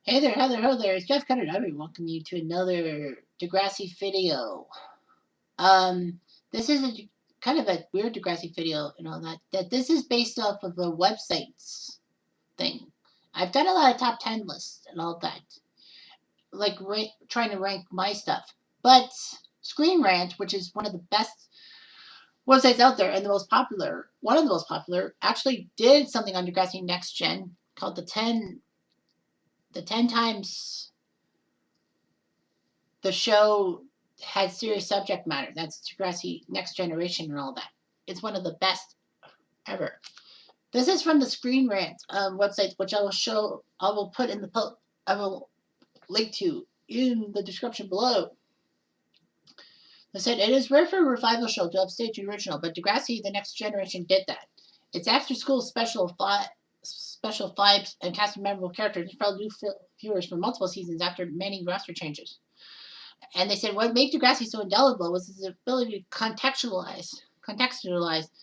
Hey there, hello there. It's Jeff Cutter. I welcome you to another Degrassi video. This is kind of a weird Degrassi video and all that. That this is based off of a website's thing. I've done a lot of top 10 lists and all that, like trying to rank my stuff. But Screen Rant, which is one of the best websites out there and one of the most popular, actually did something on Degrassi Next Gen called the ten times the show had serious subject matter. That's Degrassi Next Generation and all that. It's one of the best ever. This is from the Screen Rant website, which I will put in I will link to in the description below. They said it is rare for a revival show to upstage the original, but Degrassi The Next Generation did that. Its after-school special vibes and cast of memorable characters found new viewers for multiple seasons after many roster changes. And they said what made Degrassi so indelible was his ability to contextualize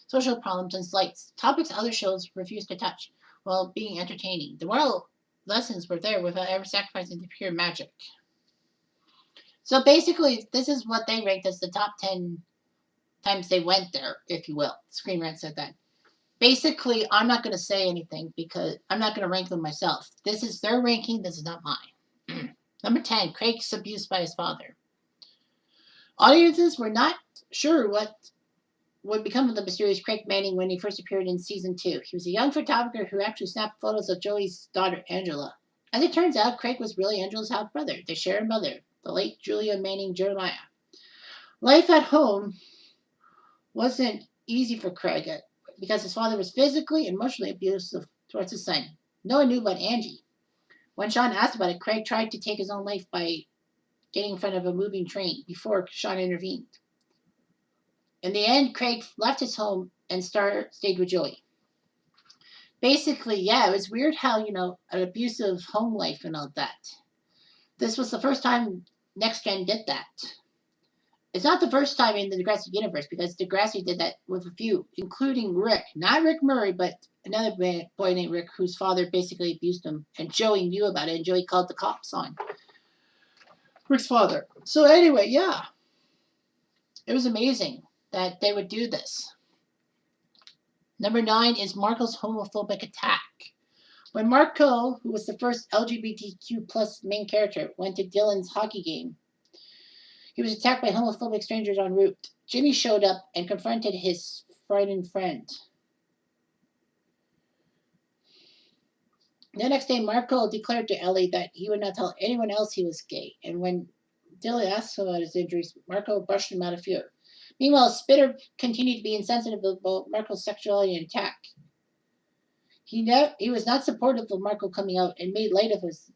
social problems and slights, topics other shows refused to touch, while being entertaining. The moral lessons were there without ever sacrificing the pure magic. So basically, this is what they ranked as the top 10 times they went there, if you will. Screen Rant said that. Basically, I'm not going to say anything because I'm not going to rank them myself. This is their ranking, this is not mine. Number 10, Craig's abused by his father. Audiences were not sure what would become of the mysterious Craig Manning when he first appeared in season 2. He was a young photographer who actually snapped photos of Joey's daughter, Angela. As it turns out, Craig was really Angela's half brother. They share a mother, the late Julia Manning Jeremiah. Life at home wasn't easy for Craig because his father was physically and emotionally abusive towards his son. No one knew about Angie. When Sean asked about it, Craig tried to take his own life by getting in front of a moving train before Sean intervened. In the end, Craig left his home and stayed with Joey. Basically, yeah, it was weird how, an abusive home life and all that. This was the first time Next Gen did that. It's not the first time in the Degrassi universe because Degrassi did that with a few, including Rick. Not Rick Murray, but another boy named Rick whose father basically abused him. And Joey knew about it, and Joey called the cops on Rick's father. So anyway, yeah. It was amazing that they would do this. Number 9 is Marco's homophobic attack. When Marco, who was the first LGBTQ plus main character, went to Dylan's hockey game, he was attacked by homophobic strangers en route. Jimmy showed up and confronted his frightened friend. The next day, Marco declared to Ellie that he would not tell anyone else he was gay, and when Dylan asked him about his injuries, Marco brushed him out of fear. Meanwhile, Spitter continued to be insensitive about Marco's sexuality and attack. He was not supportive of Marco coming out and made light of his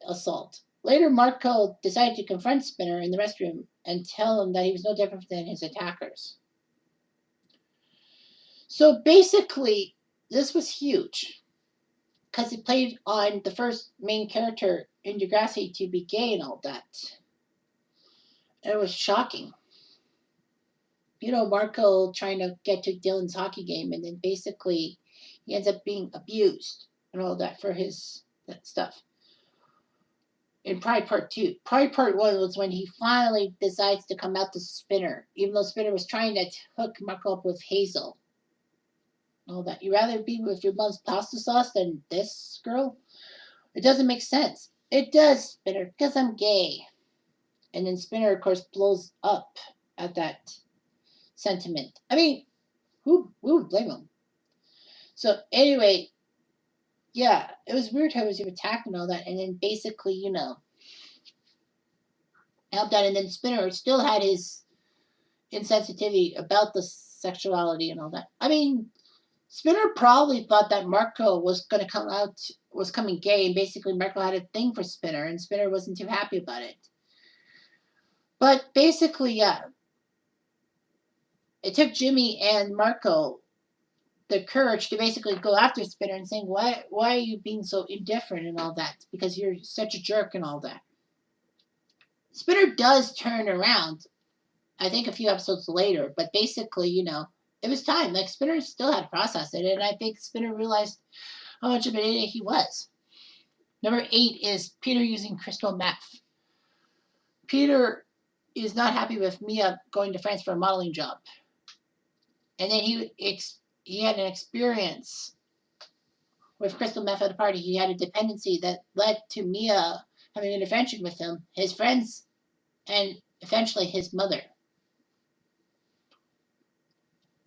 assault. Later, Marco decided to confront Spinner in the restroom and tell him that he was no different than his attackers. So basically, this was huge because it played on the first main character in Degrassi to be gay and all that. And it was shocking. Marco trying to get to Dylan's hockey game, and then basically he ends up being abused and all that for that stuff. In Pride Part 2. Pride Part 1 was when he finally decides to come out to Spinner, even though Spinner was trying to hook Marco up with Hazel. All that. You'd rather be with your mom's pasta sauce than this girl? It doesn't make sense. It does, Spinner, because I'm gay. And then Spinner, of course, blows up at that sentiment. I mean, who would blame him? So anyway, yeah, it was weird how he was attacked and all that, and then basically, helped out, and then Spinner still had his insensitivity about the sexuality and all that. I mean, Spinner probably thought that Marco was coming gay, and basically Marco had a thing for Spinner, and Spinner wasn't too happy about it. But basically, yeah, it took Jimmy and Marco the courage to basically go after Spinner and saying, why are you being so indifferent and all that? Because you're such a jerk and all that. Spinner does turn around, I think a few episodes later, but basically, it was time. Like, Spinner still had to process it, and I think Spinner realized how much of an idiot he was. Number 8 is Peter using crystal meth. Peter is not happy with Mia going to France for a modeling job. And then he had an experience with crystal meth at a party. He had a dependency that led to Mia having an intervention with him, his friends, and eventually his mother.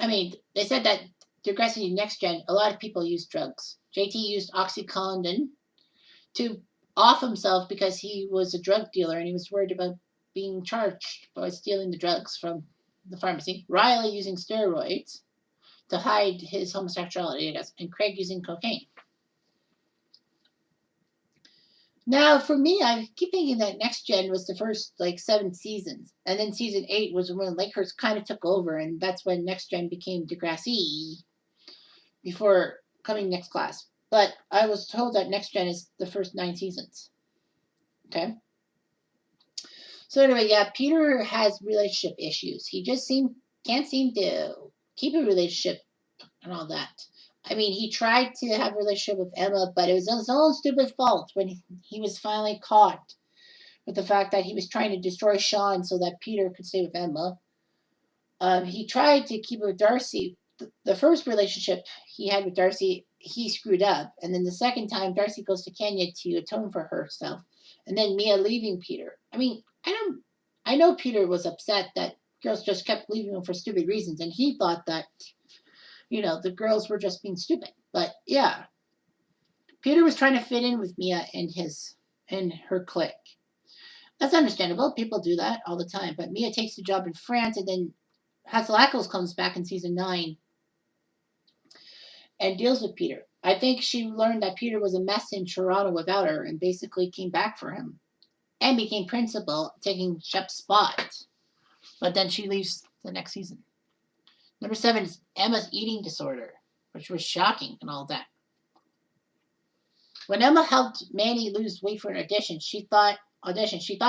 I mean, they said that Degrassi Next Gen, a lot of people use drugs. JT used Oxycontin to off himself because he was a drug dealer and he was worried about being charged by stealing the drugs from the pharmacy. Riley using steroids to hide his homosexuality, I guess, and Craig using cocaine. Now, for me, I keep thinking that Next Gen was the first 7 seasons, and then season 8 was when Lakehurst kind of took over, and that's when Next Gen became Degrassi before coming next class. But I was told that Next Gen is the first 9 seasons. Okay. So anyway, yeah, Peter has relationship issues. He just can't seem to keep a relationship and all that. I mean, he tried to have a relationship with Emma, but it was his own stupid fault when he was finally caught with the fact that he was trying to destroy Sean so that Peter could stay with Emma. He tried to keep it with Darcy. The first relationship he had with Darcy, he screwed up. And then the second time, Darcy goes to Kenya to atone for herself. And then Mia leaving Peter. I mean, I know Peter was upset that girls just kept leaving him for stupid reasons. And he thought that the girls were just being stupid. But yeah, Peter was trying to fit in with Mia and her clique. That's understandable. People do that all the time. But Mia takes the job in France, and then Hazel comes back in season 9 and deals with Peter. I think she learned that Peter was a mess in Toronto without her and basically came back for him and became principal, taking Shep's spot. But then she leaves the next season. Number 7 is Emma's eating disorder, which was shocking and all that. When Emma helped Manny lose weight for an audition, she thought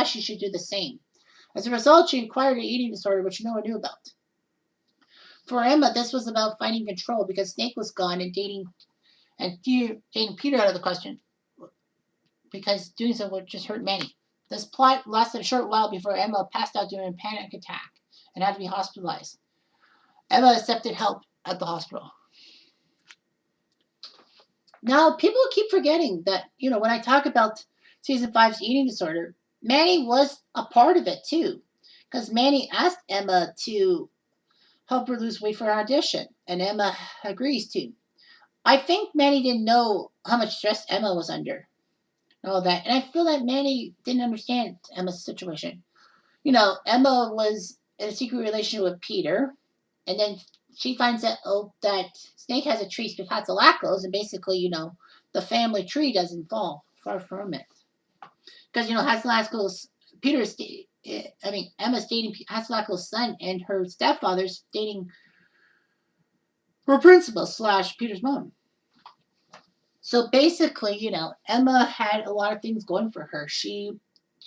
she should do the same. As a result, she acquired an eating disorder which no one knew about. For Emma, this was about finding control because Snake was gone and dating Peter out of the question because doing so would just hurt Manny. This plot lasted a short while before Emma passed out during a panic attack and had to be hospitalized. Emma accepted help at the hospital. Now, people keep forgetting that, when I talk about season 5's eating disorder, Manny was a part of it too. Because Manny asked Emma to help her lose weight for an audition, and Emma agrees to. I think Manny didn't know how much stress Emma was under and all that. And I feel that Manny didn't understand Emma's situation. Emma was in a secret relationship with Peter, and then she finds out that Snake has a tree with Hatzalakos, and basically, the family tree doesn't fall far from it. Because, Hatzalakos, Emma's dating Hatzalakos' son, and her stepfather's dating her principal / Peter's mom. So basically, Emma had a lot of things going for her. She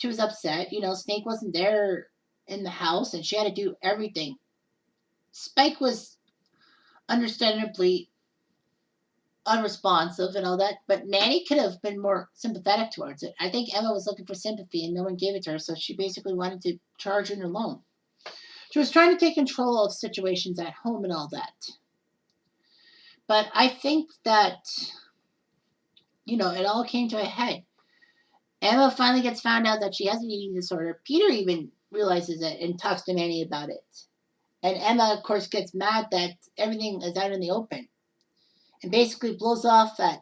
was upset. Snake wasn't there in the house, and she had to do everything. Spike was understandably unresponsive and all that, but Manny could have been more sympathetic towards it. I think Emma was looking for sympathy, and no one gave it to her, so she basically wanted to charge in alone. She was trying to take control of situations at home and all that. But I think that, it all came to a head. Emma finally gets found out that she has an eating disorder. Peter even realizes it and talks to Manny about it. And Emma, of course, gets mad that everything is out in the open. And basically blows off at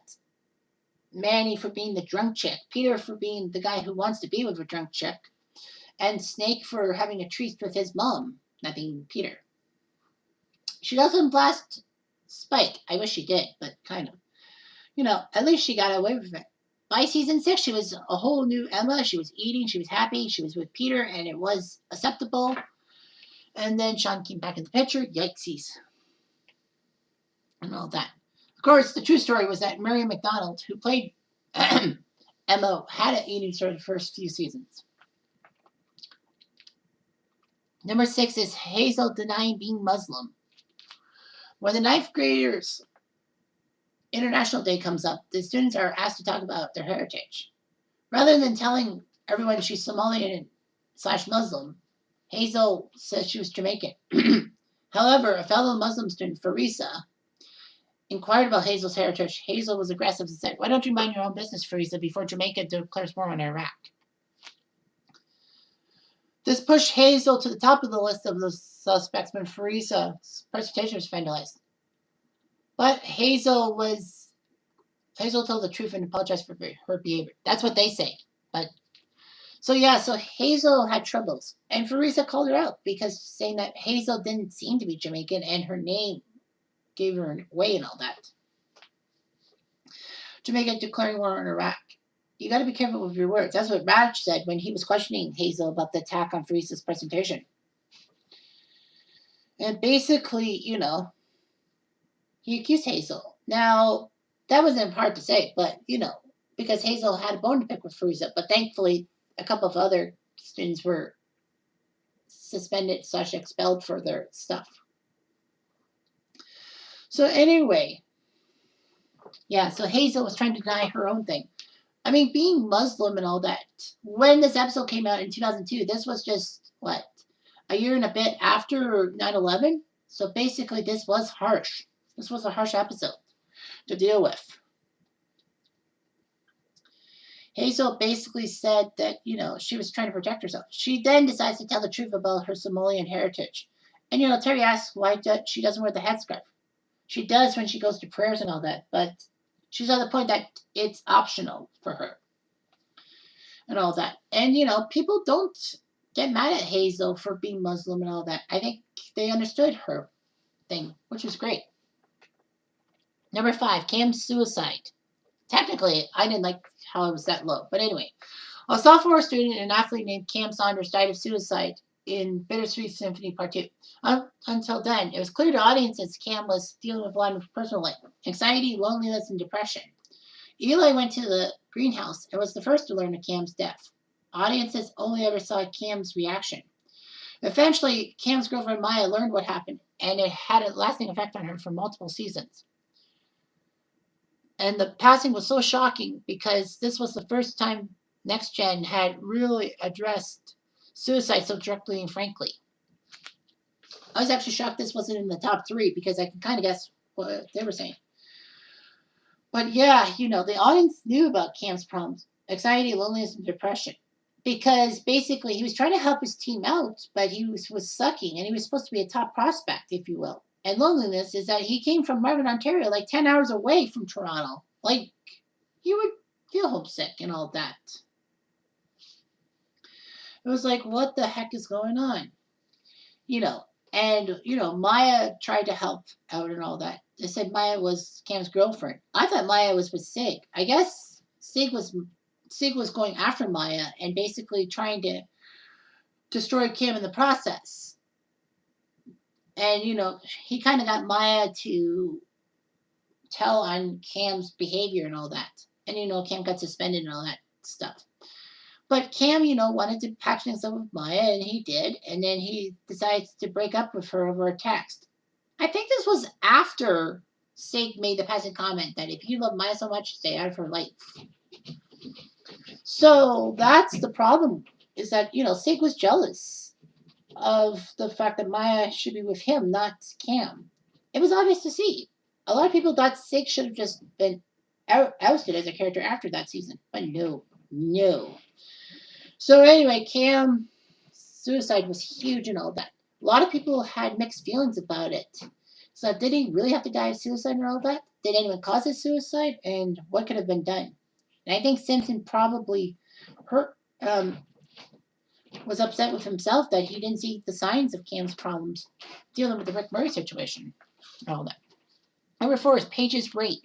Manny for being the drunk chick, Peter for being the guy who wants to be with a drunk chick, and Snake for having a treat with his mom, not being Peter. She doesn't blast Spike. I wish she did, but kind of. At least she got away with it. By season 6, she was a whole new Emma. She was eating, she was happy, she was with Peter, and it was acceptable. And then Sean came back in the picture. Yikesies. And all that. Of course, the true story was that Mary McDonald, who played Emma, had an eating disorder the first few seasons. Number 6 is Hazel denying being Muslim. When the 9th graders International Day comes up, the students are asked to talk about their heritage. Rather than telling everyone she's Somalian/Muslim, Hazel says she was Jamaican. However, a fellow Muslim student, Farisa, inquired about Hazel's heritage. Hazel was aggressive and said, "Why don't you mind your own business, Farisa, before Jamaica declares war on Iraq?" This pushed Hazel to the top of the list of the suspects when Farisa's presentation was finalized. But Hazel told the truth and apologized for her behavior. That's what they say. But so Hazel had troubles, and Farisa called her out because saying that Hazel didn't seem to be Jamaican and her name gave her away and all that. Jamaica declaring war on Iraq. You got to be careful with your words. That's what Raj said when he was questioning Hazel about the attack on Farisa's presentation. And basically, he accused Hazel. Now, that wasn't hard to say, but, because Hazel had a bone to pick with Farisa. But thankfully, a couple of other students were suspended/expelled for their stuff. So anyway, so Hazel was trying to deny her own thing. I mean, being Muslim and all that, when this episode came out in 2002, this was just, a year and a bit after 9/11? So basically, this was harsh. This was a harsh episode to deal with. Hazel basically said that, she was trying to protect herself. She then decides to tell the truth about her Somalian heritage. And, Terry asks why she doesn't wear the headscarf. She does when she goes to prayers and all that, but she's at the point that it's optional for her and all that. And, people don't get mad at Hazel for being Muslim and all that. I think they understood her thing, which was great. Number 5, Cam's suicide. Technically, I didn't like how it was that low. But anyway, a sophomore student and athlete named Cam Saunders died of suicide in Bittersweet Symphony Part 2. Until then, it was clear to audiences Cam was dealing with a lot of personal life, anxiety, loneliness, and depression. Eli went to the greenhouse and was the first to learn of Cam's death. Audiences only ever saw Cam's reaction. Eventually, Cam's girlfriend Maya learned what happened, and it had a lasting effect on her for multiple seasons. And the passing was so shocking because this was the first time Next Gen had really addressed suicide so directly and frankly. I was actually shocked this wasn't in the top 3 because I can kind of guess what they were saying. But yeah, the audience knew about Cam's problems, anxiety, loneliness, and depression. Because basically he was trying to help his team out, but he was sucking, and he was supposed to be a top prospect, if you will. And loneliness is that he came from Marvin, Ontario, 10 hours away from Toronto. He would feel homesick and all that. It was what the heck is going on? And, Maya tried to help out and all that. They said Maya was Cam's girlfriend. I thought Maya was with Sig. I guess Sig was going after Maya and basically trying to destroy Cam in the process. And, he kind of got Maya to tell on Cam's behavior and all that. And, Cam got suspended and all that stuff. But Cam, wanted to patch things up with Maya, and he did. And then he decides to break up with her over a text. I think this was after Sig made the passing comment that if you love Maya so much, stay out of her life. So that's the problem, is that, Sig was jealous of the fact that Maya should be with him, not Cam. It was obvious to see. A lot of people thought Sig should have just been ousted as a character after that season. But no. So anyway, Cam's suicide was huge and all that. A lot of people had mixed feelings about it. So did he really have to die of suicide and all that? Did anyone cause his suicide? And what could have been done? And I think Simpson probably was upset with himself that he didn't see the signs of Cam's problems dealing with the Rick Murray situation and all that. Number 4 is Paige's rape.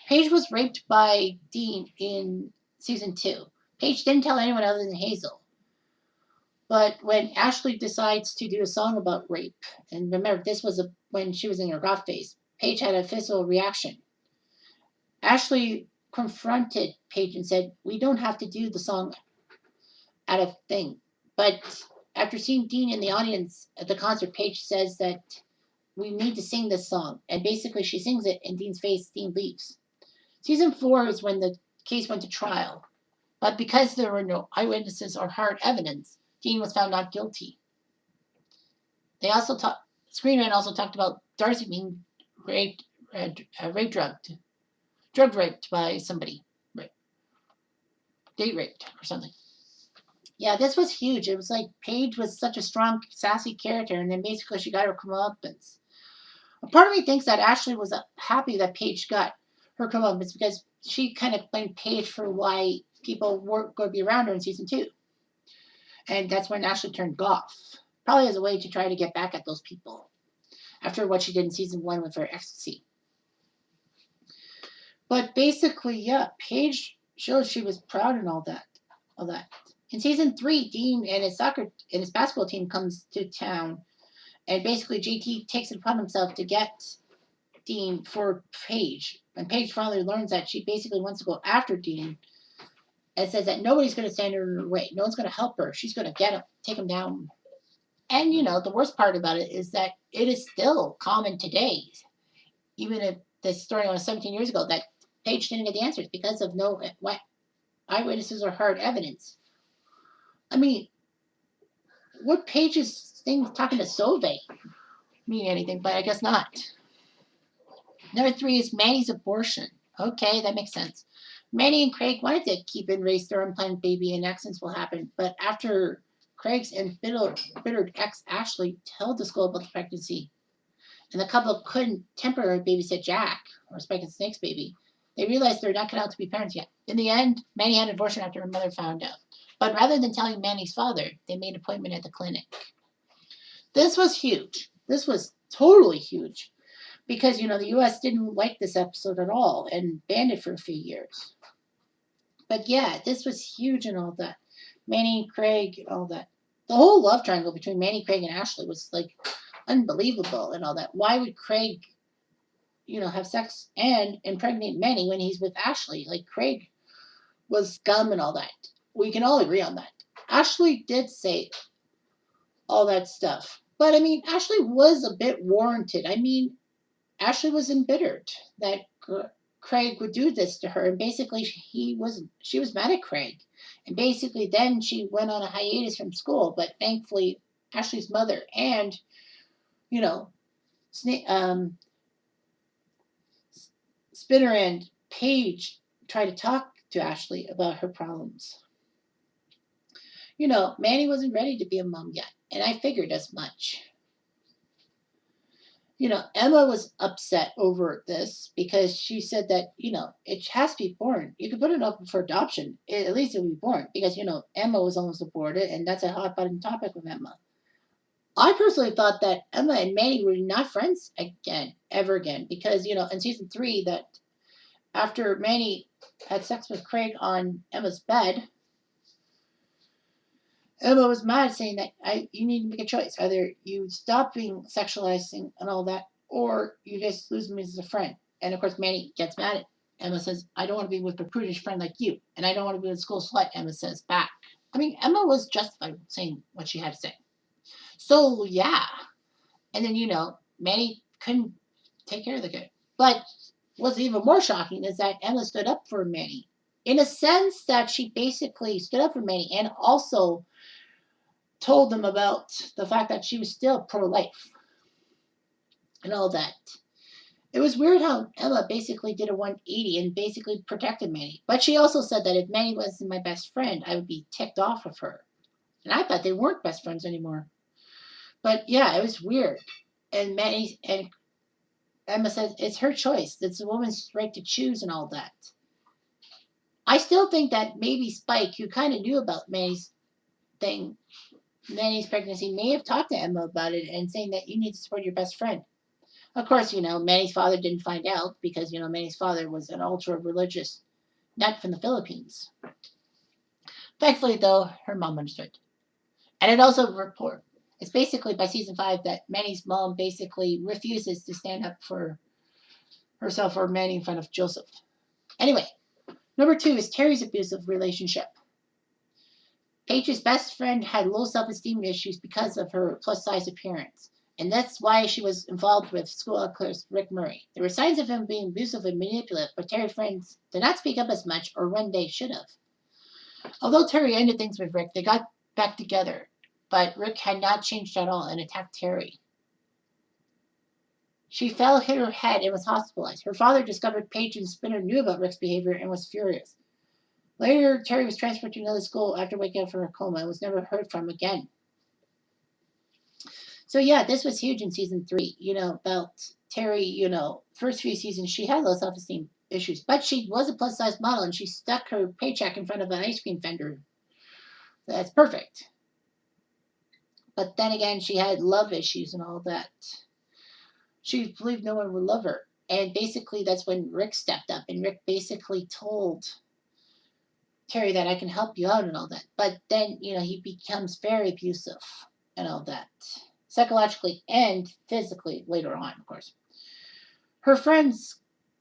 Paige was raped by Dean in season 2. Paige didn't tell anyone other than Hazel. But when Ashley decides to do a song about rape, and remember, this was when she was in her goth phase, Paige had a visceral reaction. Ashley confronted Paige and said, "We don't have to do the song out of thing." But after seeing Dean in the audience at the concert, Paige says that we need to sing this song. And basically, she sings it in Dean's face. Dean leaves. Season 4 is when the case went to trial. But because there were no eyewitnesses or hard evidence, Dean was found not guilty. They also talked. Screenwriting also talked about Darcy being raped, drug raped by somebody, date raped or something. Yeah, this was huge. It was like Paige was such a strong, sassy character, and then basically she got her comeuppance. A part of me thinks that Ashley was happy that Paige got her comeuppance because she kind of blamed Paige for why people weren't going to be around her in season 2. And that's when Ashley turned goth. Probably as a way to try to get back at those people after what she did in season 1 with her ecstasy. But basically, yeah, Paige showed she was proud and all that. In season 3, Dean and his basketball team comes to town, and basically JT takes it upon himself to get Dean for Paige. And Paige finally learns that she basically wants to go after Dean and says that nobody's going to stand in her way. No one's going to help her. She's going to get him, take him down. And, the worst part about it is that it is still common today, even if this story was 17 years ago, that Paige didn't get the answers because of no eyewitnesses or hard evidence. I mean, what Paige's thing talking to Sauvé mean anything? But I guess not. Number 3 is Maddies Abortion. Okay, that makes sense. Manny and Craig wanted to keep and raise their unplanned baby, and accidents will happen. But after Craig's embittered ex Ashley told the school about the pregnancy, and the couple couldn't temporarily babysit Jack, or Spike and Snake's baby, they realized they're not cut out to be parents yet. In the end, Manny had an abortion after her mother found out. But rather than telling Manny's father, they made an appointment at the clinic. This was huge. This was totally huge. Because, the U.S. didn't like this episode at all and banned it for a few years. But yeah, this was huge and all that. Manny, Craig, all that. The whole love triangle between Manny, Craig, and Ashley was like unbelievable and all that. Why would Craig, have sex and impregnate Manny when he's with Ashley? Like, Craig was scum and all that. We can all agree on that. Ashley did say all that stuff. But, Ashley was a bit warranted. Ashley was embittered that Craig would do this to her, and basically she was mad at Craig, and basically then she went on a hiatus from school. But thankfully, Ashley's mother and Spinner and Paige tried to talk to Ashley about her problems. Manny wasn't ready to be a mom yet, and I figured as much. Emma was upset over this because she said that, it has to be born. You can put it up for adoption. At least it'll be born because, Emma was almost aborted, and that's a hot button topic with Emma. I personally thought that Emma and Manny were not friends ever again, because, in season 3, that after Manny had sex with Craig on Emma's bed, Emma was mad, saying that you need to make a choice. Either you stop being sexualizing and all that, or you just lose me as a friend. And of course, Manny gets mad at Emma, says, I don't want to be with a prudish friend like you, and I don't want to be with a school slut, Emma says back. Emma was justified saying what she had to say. So, yeah. And then, Manny couldn't take care of the kid. But what's even more shocking is that Emma stood up for Manny. In a sense that she basically stood up for Manny and also told them about the fact that she was still pro-life and all that. It was weird how Emma basically did a 180 and basically protected Manny. But she also said that if Manny wasn't my best friend, I would be ticked off of her. And I thought they weren't best friends anymore. But yeah, it was weird. And Emma says it's her choice. It's a woman's right to choose and all that. I still think that maybe Spike, who kind of knew about Manny's pregnancy, may have talked to Emma about it and saying that you need to support your best friend. Of course, Manny's father didn't find out because, Manny's father was an ultra-religious nut from the Philippines. Thankfully, though, her mom understood. And it also it's basically by season 5 that Manny's mom basically refuses to stand up for herself or Manny in front of Joseph. Anyway, number 2 is Terry's abusive relationship. Paige's best friend had low self-esteem issues because of her plus-size appearance. And that's why she was involved with school outclass Rick Murray. There were signs of him being abusive and manipulative, but Terry's friends did not speak up as much or when they should have. Although Terry ended things with Rick, they got back together, but Rick had not changed at all and attacked Terry. She fell, hit her head, and was hospitalized. Her father discovered Paige and Spinner knew about Rick's behavior and was furious. Later, Terry was transferred to another school after waking up from her coma and was never heard from again. So yeah, this was huge in season 3. About Terry. First few seasons she had low self-esteem issues, but she was a plus-size model and she stuck her paycheck in front of an ice cream vendor. That's perfect. But then again, she had love issues and all that. She believed no one would love her. And basically, that's when Rick stepped up. And Rick basically told Terry that I can help you out and all that. But then, he becomes very abusive and all that. Psychologically and physically later on, of course. Her friends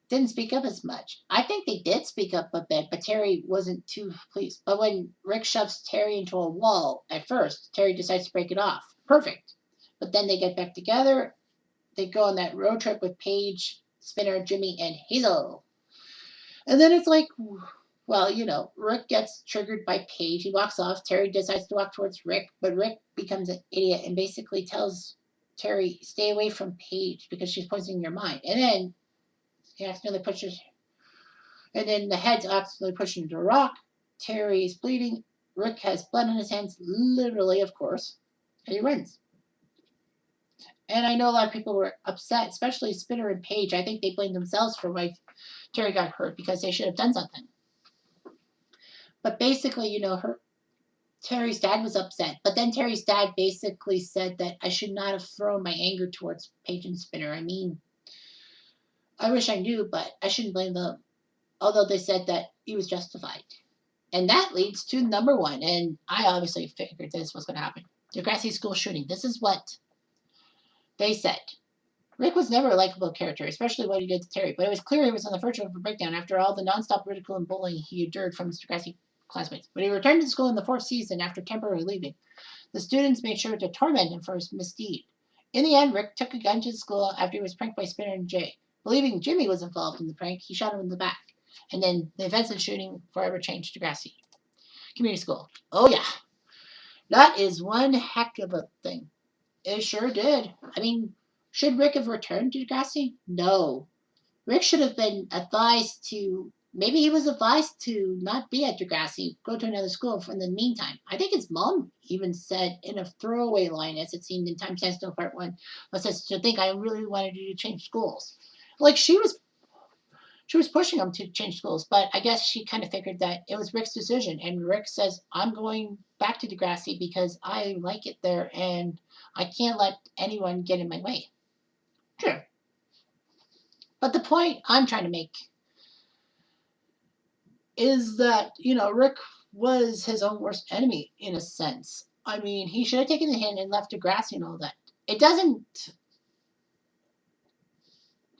didn't speak up as much. I think they did speak up a bit, but Terry wasn't too pleased. But when Rick shoves Terry into a wall at first, Terry decides to break it off. Perfect. But then they get back together. They go on that road trip with Paige, Spinner, Jimmy, and Hazel. And then it's like, well, Rick gets triggered by Paige. He walks off. Terry decides to walk towards Rick, but Rick becomes an idiot and basically tells Terry, stay away from Paige because she's poisoning your mind. And then he accidentally pushes, and then the head's accidentally pushed into a rock. Terry is bleeding. Rick has blood on his hands, literally, of course, and he runs. And I know a lot of people were upset, especially Spinner and Paige. I think they blamed themselves for why Terry got hurt because they should have done something. But basically, Terry's dad was upset. But then Terry's dad basically said that I should not have thrown my anger towards Paige and Spinner. I mean, I wish I knew, but I shouldn't blame them. Although they said that he was justified. And that leads to number 1. And I obviously figured this was going to happen. Degrassi school shooting. This is what they said. Rick was never a likable character, especially what he did to Terry, but it was clear he was on the verge of a breakdown after all the nonstop ridicule and bullying he endured from his Degrassi classmates. When he returned to school in the 4th season after temporarily leaving, the students made sure to torment him for his misdeed. In the end, Rick took a gun to school after he was pranked by Spinner and Jay. Believing Jimmy was involved in the prank, he shot him in the back. And then the events of the shooting forever changed Degrassi. Community school. Oh yeah. That is one heck of a thing. It sure did. I mean, should Rick have returned to Degrassi? No. Rick should have been advised to, maybe he was advised to not be at Degrassi, go to another school in the meantime. I think his mom even said in a throwaway line, as it seemed in Time Stands Still Part 1, but says to think I really wanted you to change schools. Like she was pushing him to change schools, but I guess she kind of figured that it was Rick's decision. And Rick says, I'm going back to Degrassi because I like it there and I can't let anyone get in my way. Sure. But the point I'm trying to make is that, Rick was his own worst enemy in a sense. I mean, he should have taken the hint and left Degrassi and all that. It doesn't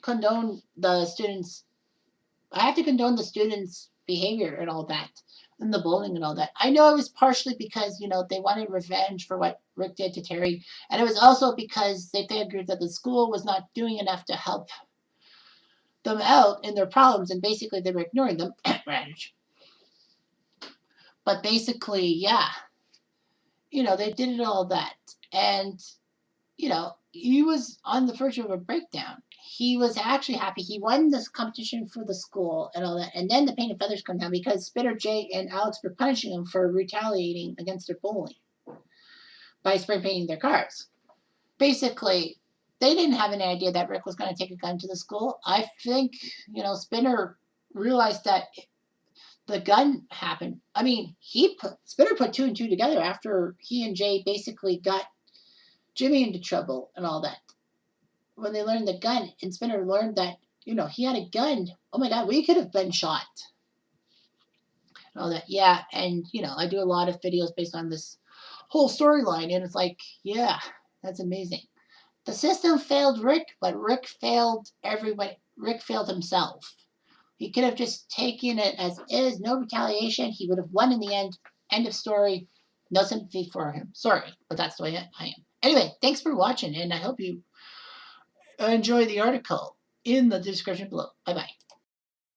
condone the students. I have to condone the students' behavior and all that, and the bullying and all that. I know it was partially because, they wanted revenge for what Rick did to Terry, and it was also because they figured that the school was not doing enough to help them out in their problems, and basically they were ignoring them. But basically, yeah, they did it all that. And, he was on the verge of a breakdown. He was actually happy. He won this competition for the school and all that. And then the paint and feathers come down because Spinner, Jay, and Alex were punishing him for retaliating against their bullying by spray painting their cars. Basically, they didn't have any idea that Rick was going to take a gun to the school. I think, Spinner realized that the gun happened. I mean, Spinner put 2 and 2 together after he and Jay basically got Jimmy into trouble and all that. When they learned the gun, and Spinner learned that, he had a gun. Oh my God, we could have been shot. And all that. Yeah, and, I do a lot of videos based on this whole storyline, and it's like, yeah, that's amazing. The system failed Rick, but Rick failed everybody. Rick failed himself. He could have just taken it as is, no retaliation. He would have won in the end. End of story. No sympathy for him. Sorry, but that's the way I am. Anyway, thanks for watching, and I hope you enjoy the article in the description below. Bye bye.